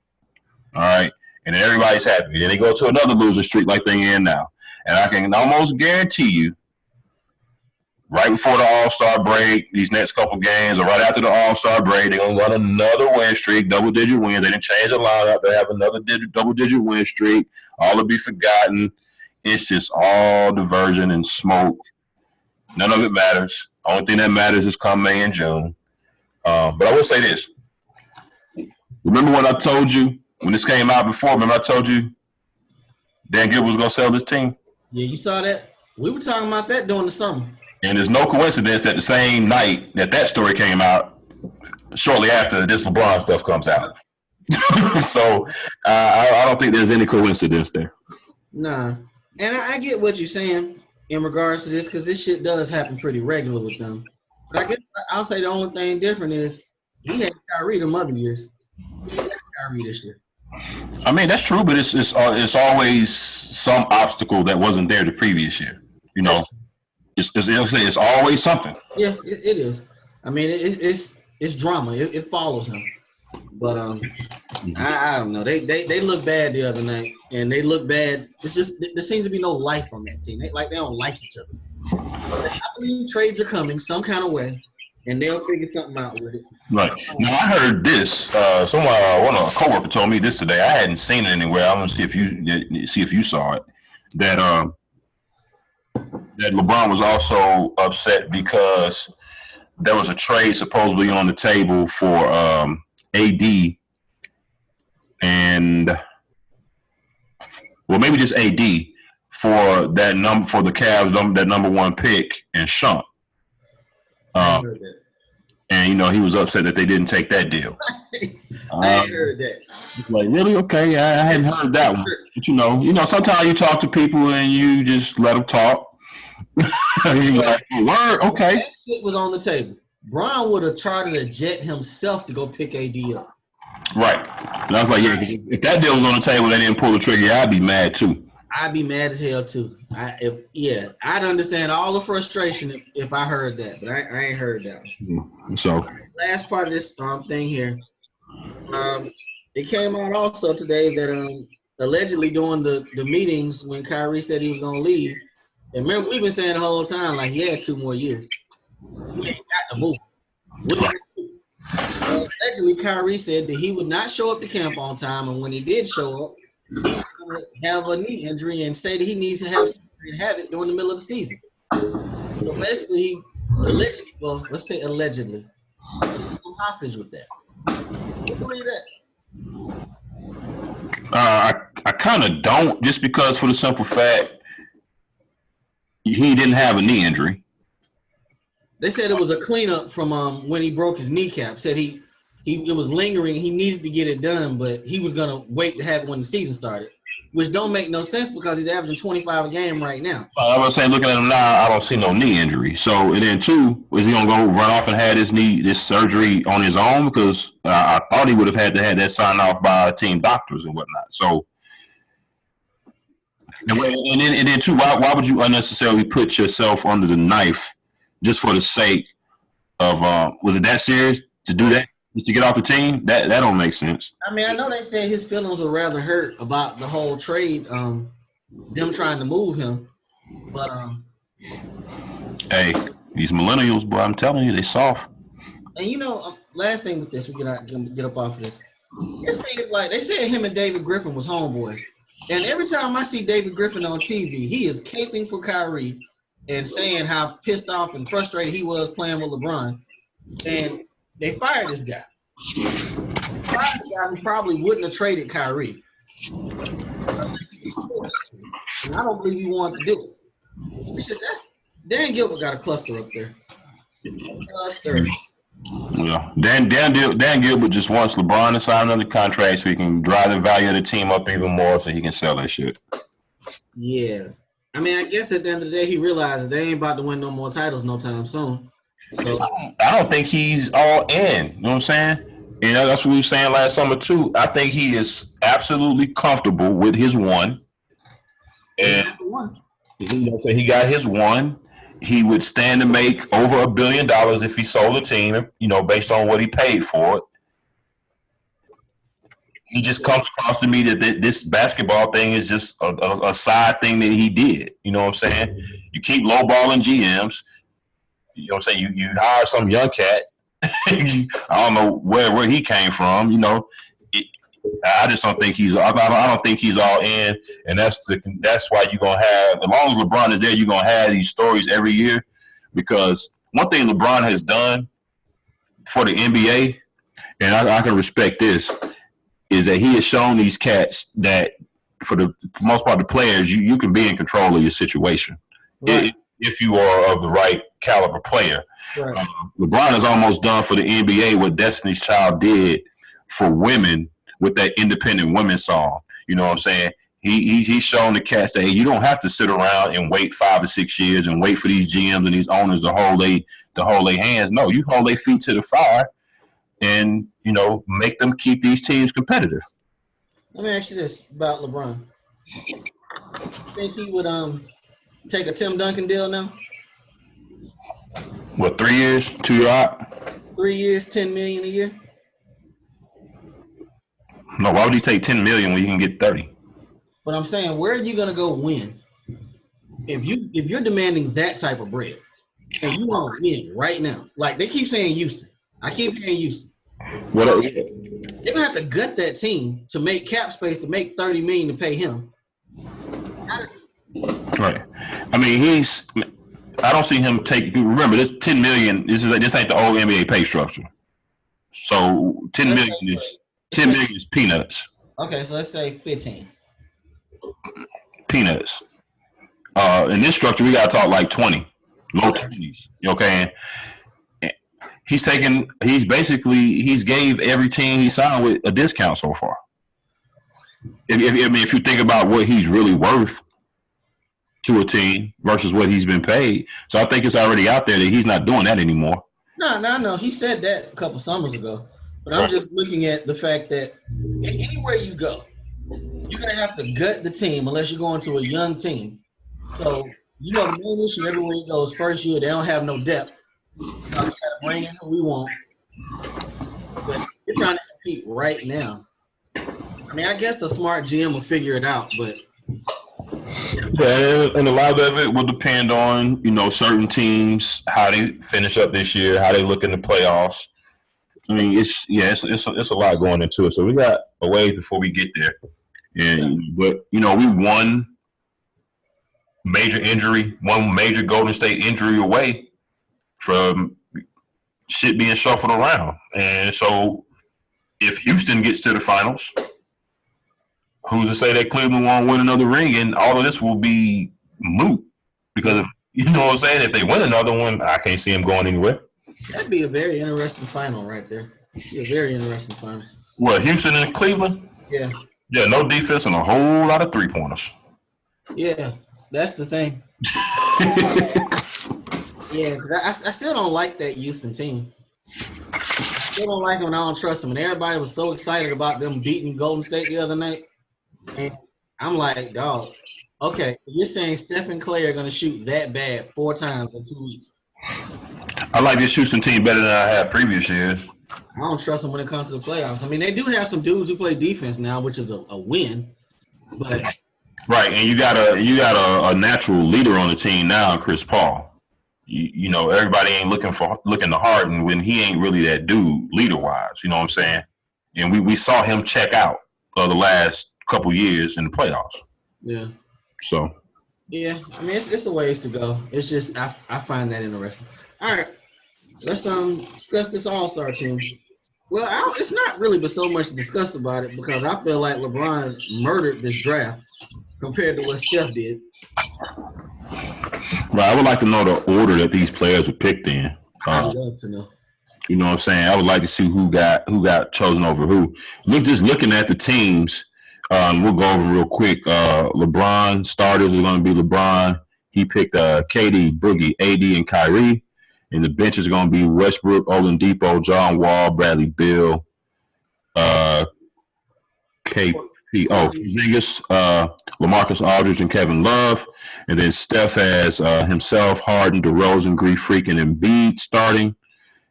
All right? And then everybody's happy. Then they go to another losing streak like they're in now. And I can almost guarantee you, right before the All-Star break, these next couple games, or right after the All-Star break, they're going to run another win streak, double-digit wins. They didn't change the lineup. They have another double-digit win streak. All will be forgotten. It's just all diversion and smoke. None of it matters. Only thing that matters is come May and June. But I will say this. Remember when I told you, when this came out before, remember I told you Dan Gilbert was going to sell this team? Yeah, you saw that? We were talking about that during the summer. And there's no coincidence that the same night that story came out, shortly after this LeBron stuff comes out. So I don't think there's any coincidence there. Nah. And I get what you're saying in regards to this, because this shit does happen pretty regular with them. But I guess I'll say the only thing different is He had Kyrie them other years. He ain't got Kyrie this year. I mean, that's true, but it's always some obstacle that wasn't there the previous year. You know, it's always something. Yeah, it is. I mean, it's drama. It follows him. But I don't know. They look bad the other night, and they look bad. It's just there seems to be no life on that team. They don't like each other. I believe trades are coming some kind of way, and they'll figure something out with it. Right. Now I heard this. Someone, one of a coworker told me this today. I hadn't seen it anywhere. I want to see if you saw it. That that LeBron was also upset because there was a trade supposedly on the table for AD and well, maybe just AD for that for the Cavs that number one pick and Shump. And you know he was upset that they didn't take that deal. I heard that. Like really? Okay, I hadn't heard that one. But you know, sometimes you talk to people and you just let them talk. You're like, word, okay. That shit was on the table. Bron would have chartered a jet himself to go pick AD up. Right. And I was like, yeah, if that deal was on the table, they didn't pull the trigger, I'd be mad too. I'd be mad as hell too. I'd understand all the frustration if I heard that, but I ain't heard that. So last part of this thing here, it came out also today that allegedly during the meetings when Kyrie said he was gonna leave, and remember we've been saying the whole time like he had 2 more years. We ain't got to move. Allegedly, Kyrie said that he would not show up to camp on time, and when he did show up, he was going to have a knee injury and say that he needs to have surgery and have it during the middle of the season. So basically, he allegedly, well, let's say allegedly, I'm hostage with that. You believe that? I kind of don't, just because for the simple fact he didn't have a knee injury. They said it was a cleanup from when he broke his kneecap. Said it was lingering. He needed to get it done, but he was gonna wait to have it when the season started, which don't make no sense because he's averaging 25 a game right now. I was saying, looking at him now, I don't see no knee injury. So, and then 2, is he gonna go run off and have this surgery on his own? Because I thought he would have had to have that signed off by team doctors and whatnot. So, and then 2, why would you unnecessarily put yourself under the knife just for the sake of was it that serious to do that? Just to get off the team? That don't make sense. I mean, I know they said his feelings were rather hurt about the whole trade, them trying to move him. But hey, these millennials, bro, I'm telling you, they soft. And you know, last thing with this, we get up off of this. It seems like they said him and David Griffin was homeboys. And every time I see David Griffin on TV, he is caping for Kyrie and saying how pissed off and frustrated he was playing with LeBron. And they fired this guy. Fired the guy who probably wouldn't have traded Kyrie. And I don't believe he wanted to do it. It's just Dan Gilbert got a cluster up there. Cluster. Yeah, Dan Gilbert just wants LeBron to sign another contract so he can drive the value of the team up even more so he can sell that shit. Yeah. I mean, I guess at the end of the day, he realized they ain't about to win no more titles no time soon. So I don't think he's all in. You know what I'm saying? You know, that's what we were saying last summer too. I think he is absolutely comfortable with his one. And he got his one. He would stand to make over $1 billion if he sold the team, you know, based on what he paid for it. He just comes across to me that this basketball thing is just a side thing that he did. You know what I'm saying? You keep lowballing GMs. You know what I'm saying? You hire some young cat. I don't know where he came from. You know, I just don't think he's. I don't think he's all in, and that's why you're gonna have. As long as LeBron is there, you're gonna have these stories every year. Because one thing LeBron has done for the NBA, and I can respect this, is that he has shown these cats that for the most part, the players, you can be in control of your situation. Right. If you are of the right caliber player. Right. LeBron has almost done for the NBA what Destiny's Child did for women with that independent women song. You know what I'm saying? He's shown the cats that, hey, you don't have to sit around and wait 5 or 6 years and wait for these GMs and these owners to hold their hands. No, you hold their feet to the fire and make them keep these teams competitive. Let me ask you this about LeBron. You think he would take a Tim Duncan deal now? What, 3 years, 2-year out? 3 years, $10 million a year. No, why would he take $10 million when you can get 30? But I'm saying, where are you gonna go win if you're demanding that type of bread and you want to win right now? Like they keep saying Houston. I keep hearing Houston. What? They're gonna have to gut that team to make cap space to make $30 million to pay him. Right. I mean, I don't see him take. Remember, this $10 million. This ain't the old NBA pay structure. So $10 million is peanuts. Okay, so let's say 15. Peanuts. In this structure, we gotta talk like 20, low 20s. Okay. He's gave every team he signed with a discount so far. If you think about what he's really worth to a team versus what he's been paid, so I think it's already out there that he's not doing that anymore. No. He said that a couple summers ago, but I'm just looking at the fact that anywhere you go, you're gonna have to gut the team unless you're going to a young team. So the main issue everywhere he goes, first year they don't have no depth. We gotta bring in who we want, but you're trying to compete right now. I mean, I guess a smart GM will figure it out, but yeah, and a lot of it will depend on certain teams, how they finish up this year, how they look in the playoffs. I mean, it's a lot going into it. So we got a ways before we get there, but we one major Golden State injury away from shit being shuffled around. And so if Houston gets to the finals, who's to say that Cleveland won't win another ring, and all of this will be moot? Because if they win another one, I can't see them going anywhere. That'd be a very interesting final right there. A very interesting final. What, Houston and Cleveland? Yeah. Yeah, no defense and a whole lot of three-pointers. Yeah, that's the thing. Yeah, because I still don't like that Houston team. I still don't like them and I don't trust them. And everybody was so excited about them beating Golden State the other night. And I'm like, dog, okay, you're saying Steph and Clay are going to shoot that bad 4 times in 2 weeks. I like this Houston team better than I had previous years. I don't trust them when it comes to the playoffs. I mean, they do have some dudes who play defense now, which is a win. But right, and you got a natural leader on the team now, Chris Paul. Everybody ain't looking to Harden when he ain't really that dude leader-wise. You know what I'm saying? And we saw him check out the last couple years in the playoffs. Yeah. So. Yeah, I mean it's a ways to go. It's just I find that interesting. All right, let's discuss this All-Star team. Well, it's not really but so much to discuss about it because I feel like LeBron murdered this draft compared to what Steph did. Well, I would like to know the order that these players were picked in. I'd love to know. You know what I'm saying? I would like to see who got chosen over who. Looking at the teams, we'll go over real quick. LeBron starters are going to be LeBron. He picked KD, Boogie, AD, and Kyrie. And the bench is going to be Westbrook, Oladipo, John Wall, Bradley Beal, Porzingis, LaMarcus Aldridge, and Kevin Love. And then Steph has himself, Harden, DeRozan, Greek Freak, and Embiid starting.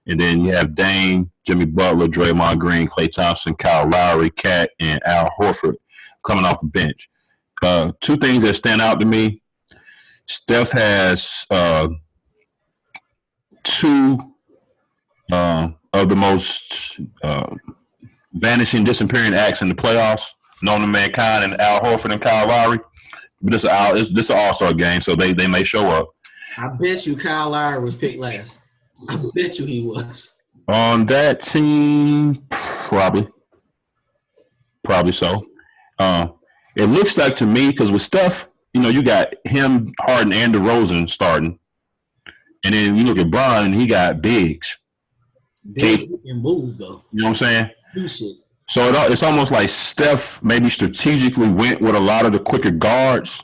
And then you have Dame, Jimmy Butler, Draymond Green, Klay Thompson, Kyle Lowry, Cat, and Al Horford coming off the bench. 2 things that stand out to me. Steph has 2 of the most vanishing, disappearing acts in the playoffs, known to mankind, and Al Horford and Kyle Lowry. But this is an All-Star game, so they may show up. I bet you Kyle Lowry was picked last. I bet you he was. On that team, probably so. It looks like to me, because with Steph, you got him, Harden, and DeRozan starting. And then you look at Bron, and he got bigs. Bigs can move, though. You know what I'm saying? Do shit. So it's almost like Steph maybe strategically went with a lot of the quicker guards.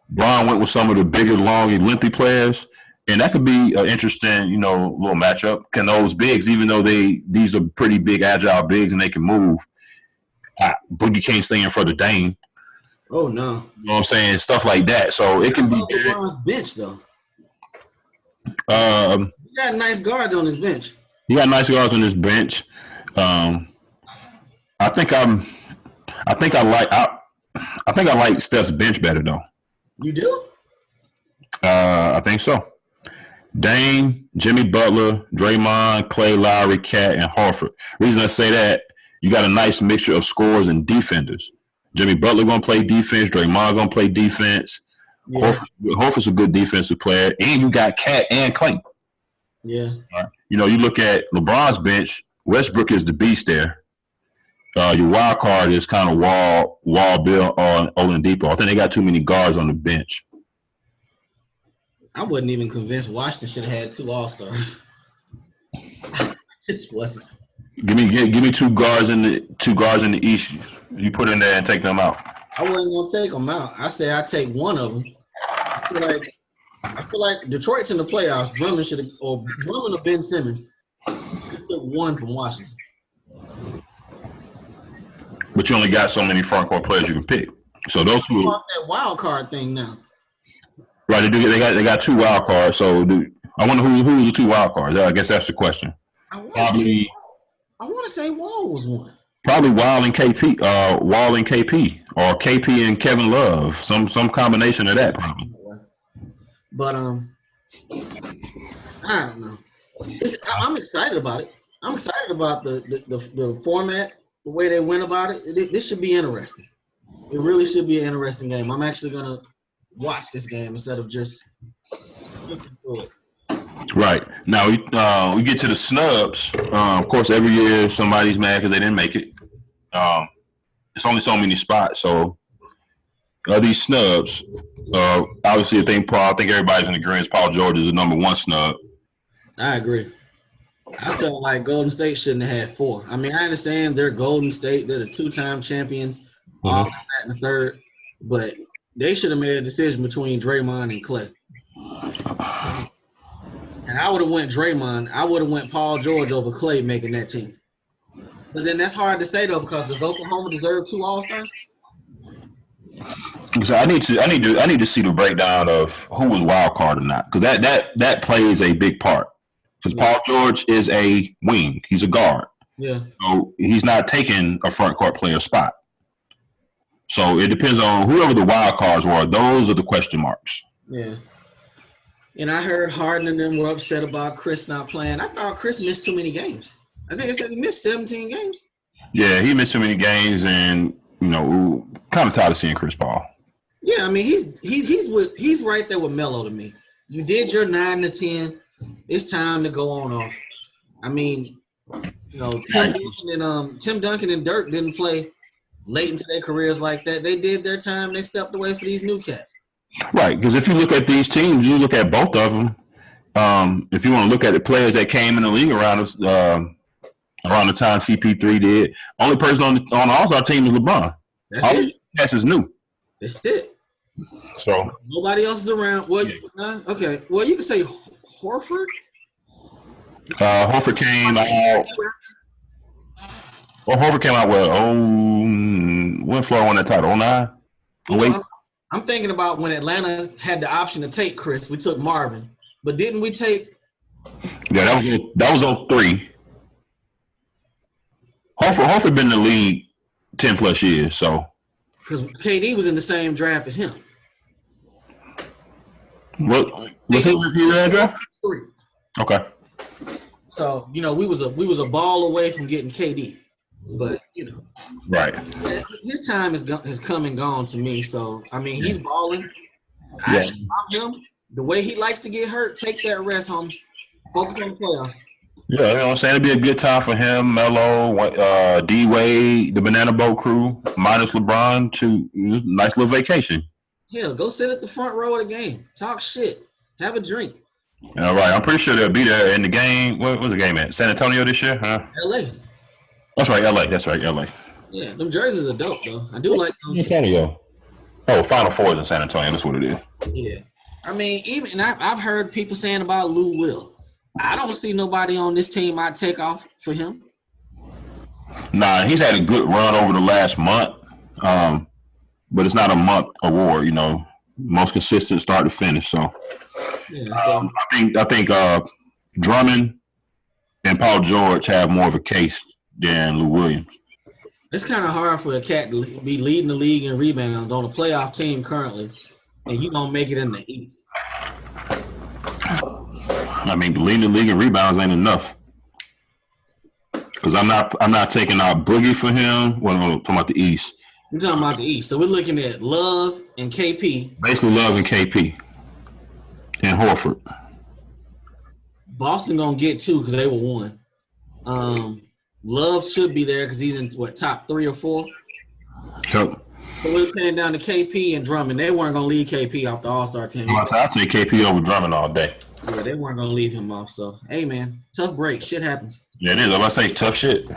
Bron went with some of the bigger, long, and lengthy players. And that could be an interesting, little matchup. Can those bigs, even though these are pretty big, agile bigs, and they can move, Boogie can't stay in front of Dame. Oh no! You know what I'm saying? Stuff like that. So it can be LeBron's bench though. He got nice guards on his bench. He got nice guards on his bench. I think I like Steph's bench better though. You do? I think so. Dame, Jimmy Butler, Draymond, Clay, Lowry, Cat, and Horford. Reason I say that, you got a nice mixture of scorers and defenders. Jimmy Butler gonna play defense. Draymond gonna play defense. Yeah. Horford's a good defensive player, and you got Cat and Clay. Yeah. Right. You look at LeBron's bench. Westbrook is the beast there. Your wild card is kind of Wall, Bill, or Oladipo. I think they got too many guards on the bench. I wasn't even convinced Washington should have had 2 All-Stars. Just wasn't. Give me 2 guards in the East. You put in there and take them out. I wasn't gonna take them out. I say I take one of them. I feel like Detroit's in the playoffs. Drummond or Ben Simmons. He took one from Washington. But you only got so many front court players you can pick. So those two. That wild card thing now. Right, they do. They got 2 wild cards. So I wonder who's the 2 wild cards. I guess that's the question. I want to say Wall was one. Probably Wall and KP, or KP and Kevin Love. Some combination of that probably. But I don't know. I'm excited about it. I'm excited about the format, the way they went about it. This should be interesting. It really should be an interesting game. I'm actually gonna watch this game instead of just looking through it. Right. Now we get to the snubs. Of course, every year somebody's mad because they didn't make it. It's only so many spots, so these snubs. Obviously, I think everybody's in agreement. Paul George is the number 1 snub. I agree. I felt like Golden State shouldn't have had 4. I mean, I understand they're Golden State. They're the 2-time champions. All sat in the third, but they should have made a decision between Draymond and Clay. And I would have went Draymond. I would have went Paul George over Clay making that team. But then that's hard to say though, because does Oklahoma deserve 2 All-Stars? So I need to see the breakdown of who was wild card or not, because that plays a big part. Because Paul George is a wing, he's a guard. Yeah. So he's not taking a front court player spot. So it depends on whoever the wild cards were. Those are the question marks. Yeah. And I heard Harden and them were upset about Chris not playing. I thought Chris missed too many games. I think they said he missed 17 games. Yeah, he missed too many games, and kind of tired of seeing Chris Paul. Yeah, I mean he's right there with Melo to me. You did your 9 to 10. It's time to go on off. I mean, Tim Duncan and Dirk didn't play late into their careers like that. They did their time. They stepped away for these new cats. Right, because if you look at these teams, you look at both of them. If you want to look at the players that came in the league around the time CP3 did, only person on the All-Star team is LeBron. That's it. That's is new. That's it. So nobody else is around. Well, okay. Well, you can say Horford. Horford came out. Well, Horford came out when Florida won that title? 09? Wait. I'm thinking about when Atlanta had the option to take Chris. We took Marvin, but didn't we take? Yeah, that was 03. Horford been in the league 10 plus years, so. Because KD was in the same draft as him. What was he in that draft? 3. Okay. So we was a ball away from getting KD, but right. His time has come and gone to me. So I mean, he's balling. Yeah. I love him. The way he likes to get hurt, take that rest, homie. Focus on the playoffs. Yeah, I'm saying it'd be a good time for him, Melo, D Wade, the Banana Boat crew, minus LeBron, to nice little vacation. Hell, go sit at the front row of the game. Talk shit. Have a drink. All right. I'm pretty sure they'll be there in the game. What was the game at? San Antonio this year, huh? LA. That's right, LA. That's right, LA. Yeah, them jerseys are dope, though. I do like them. San Antonio. Oh, Final Four is in San Antonio. That's what it is. Yeah. I mean, even I've heard people saying about Lou Will. I don't see nobody on this team I'd take off for him. Nah, he's had a good run over the last month, but it's not a month award. You know, most consistent start to finish. So, yeah, I think Drummond and Paul George have more of a case than Lou Williams. It's kind of hard for a cat to be leading the league in rebounds on a playoff team currently, and you don't make it in the East. I mean, leading the league in rebounds ain't enough. Because I'm not taking out Boogie for him. Well, I'm talking about the East. We're talking about the East. So we're looking at Love and KP. Basically, Love and KP. And Horford. Boston gonna get 2 because they were 1. Love should be there because he's in top 3 or 4. Yep. So we're paying down to KP and Drummond. They weren't gonna leave KP off the All-Star team. I'll take KP over Drummond all day. Yeah, they weren't gonna leave him off. So hey man, tough break. Shit happens. Yeah, it is. I'm about to say tough shit. All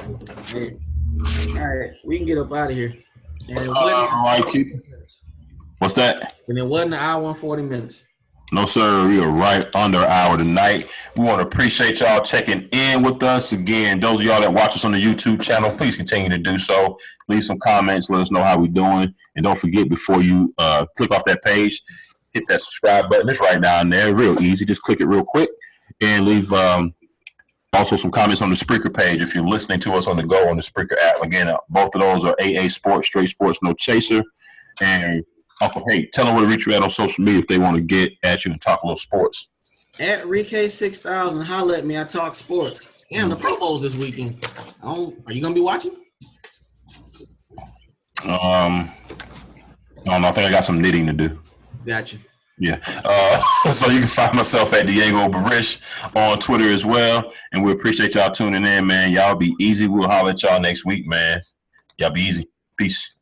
right, we can get up out of here. And what's that? And it wasn't an hour and 40 minutes. No, sir. We are right under an hour tonight. We want to appreciate y'all checking in with us. Again, those of y'all that watch us on the YouTube channel, please continue to do so. Leave some comments. Let us know how we're doing. And don't forget, before you click off that page, hit that subscribe button. It's right down there. Real easy. Just click it real quick. And leave also some comments on the Spreaker page if you're listening to us on the go on the Spreaker app. Again, both of those are AA Sports, Straight Sports, No Chaser. And Uncle, hey, tell them where to reach you at on social media if they want to get at you and talk a little sports. At ReK6000, holla at me. I talk sports. Damn, the Pro Bowl's this weekend. Are you gonna be watching? I don't know. I think I got some knitting to do. Gotcha. Yeah. So you can find myself at Diego Barish on Twitter as well. And we appreciate y'all tuning in, man. Y'all be easy. We'll holler at y'all next week, man. Y'all be easy. Peace.